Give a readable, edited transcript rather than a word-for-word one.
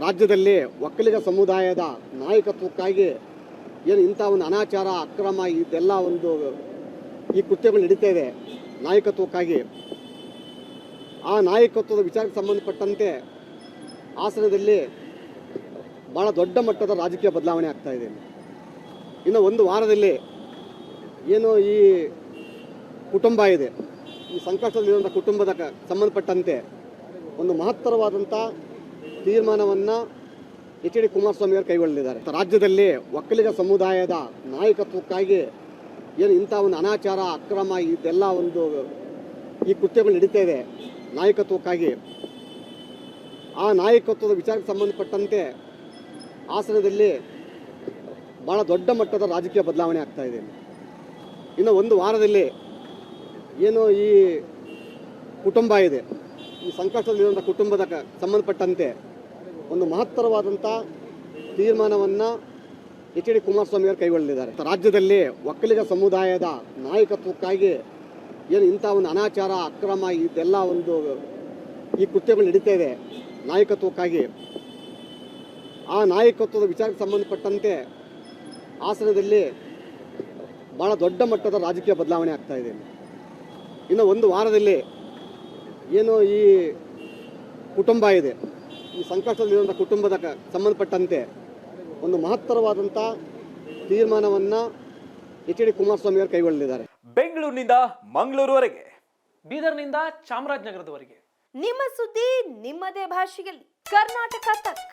ರಾಜ್ಯದಲ್ಲಿ ಒಕ್ಕಲಿಗ ಸಮುದಾಯದ ನಾಯಕತ್ವಕ್ಕಾಗಿ ಏನು ಇಂಥ ಒಂದು ಅನಾಚಾರ ಅಕ್ರಮ ಇದೆಲ್ಲ ಒಂದು ಈ ಕೃತ್ಯಗಳು ನಡೀತಾ ಇದೆ ನಾಯಕತ್ವಕ್ಕಾಗಿ. ಆ ನಾಯಕತ್ವದ ವಿಚಾರಕ್ಕೆ ಸಂಬಂಧಪಟ್ಟಂತೆ ಹಾಸನದಲ್ಲಿ ಭಾಳ ದೊಡ್ಡ ಮಟ್ಟದ ರಾಜಕೀಯ ಬದಲಾವಣೆ ಆಗ್ತಾ ಇದೆ. ಇನ್ನು ಒಂದು ವಾರದಲ್ಲಿ ಏನು ಈ ಕುಟುಂಬ ಇದೆ, ಈ ಸಂಕಷ್ಟದಲ್ಲಿರುವಂಥ ಕುಟುಂಬದ ಸಂಬಂಧಪಟ್ಟಂತೆ ಒಂದು ಮಹತ್ತರವಾದಂಥ ತೀರ್ಮಾನವನ್ನು ಎಚ್.ಡಿ. ಕುಮಾರಸ್ವಾಮಿ ಅವರು ಕೈಗೊಳ್ಳಲಿದ್ದಾರೆ. ರಾಜ್ಯದಲ್ಲಿ ಒಕ್ಕಲಿಗ ಸಮುದಾಯದ ನಾಯಕತ್ವಕ್ಕಾಗಿ ಏನು ಇಂಥ ಒಂದು ಅನಾಚಾರ ಅಕ್ರಮ ಇದೆಲ್ಲ ಒಂದು ಈ ಕೃತ್ಯಗಳು ನಡೀತಾ ಇದೆ ನಾಯಕತ್ವಕ್ಕಾಗಿ. ಆ ನಾಯಕತ್ವದ ವಿಚಾರಕ್ಕೆ ಸಂಬಂಧಪಟ್ಟಂತೆ ಹಾಸನದಲ್ಲಿ ಭಾಳ ದೊಡ್ಡ ಮಟ್ಟದ ರಾಜಕೀಯ ಬದಲಾವಣೆ ಆಗ್ತಾ ಇದೆ. ಇನ್ನು ಒಂದು ವಾರದಲ್ಲಿ ಏನು ಈ ಕುಟುಂಬ ಇದೆ, ಈ ಸಂಕಷ್ಟದಲ್ಲಿರುವಂಥ ಕುಟುಂಬದ ಸಂಬಂಧಪಟ್ಟಂತೆ ಒಂದು ಮಹತ್ತರವಾದಂಥ ತೀರ್ಮಾನವನ್ನು ಎಚ್.ಡಿ. ಕುಮಾರಸ್ವಾಮಿ ಅವರು ಕೈಗೊಳ್ಳಲಿದ್ದಾರೆ. ರಾಜ್ಯದಲ್ಲಿ ಒಕ್ಕಲಿಗ ಸಮುದಾಯದ ನಾಯಕತ್ವಕ್ಕಾಗಿ ಏನು ಇಂಥ ಒಂದು ಅನಾಚಾರ ಅಕ್ರಮ ಇದೆಲ್ಲ ಒಂದು ಈ ಕೃತ್ಯಗಳು ನಡೀತಾ ಇದೆ ನಾಯಕತ್ವಕ್ಕಾಗಿ. ಆ ನಾಯಕತ್ವದ ವಿಚಾರಕ್ಕೆ ಸಂಬಂಧಪಟ್ಟಂತೆ ಹಾಸನದಲ್ಲಿ ಭಾಳ ದೊಡ್ಡ ಮಟ್ಟದ ರಾಜಕೀಯ ಬದಲಾವಣೆ ಆಗ್ತಾ ಇದೆ. ಇನ್ನು ಒಂದು ವಾರದಲ್ಲಿ ಏನು ಈ ಕುಟುಂಬ ಇದೆ, ಈ ಸಂಕಷ್ಟದಲ್ಲಿರುವಂಥ ಕುಟುಂಬದ ಸಂಬಂಧಪಟ್ಟಂತೆ ಒಂದು ಮಹತ್ತರವಾದಂಥ ತೀರ್ಮಾನವನ್ನು ಎಚ್.ಡಿ. ಕುಮಾರಸ್ವಾಮಿ ಅವರು ಕೈಗೊಳ್ಳಲಿದ್ದಾರೆ. ಬೆಂಗಳೂರಿನಿಂದ ಮಂಗಳೂರುವರೆಗೆ, ಬೀದರ್ನಿಂದ ಚಾಮರಾಜನಗರದವರೆಗೆ ನಿಮ್ಮ ಸುದ್ದಿ ನಿಮ್ಮದೇ ಭಾಷೆಯಲ್ಲಿ ಕರ್ನಾಟಕ ತಕ್.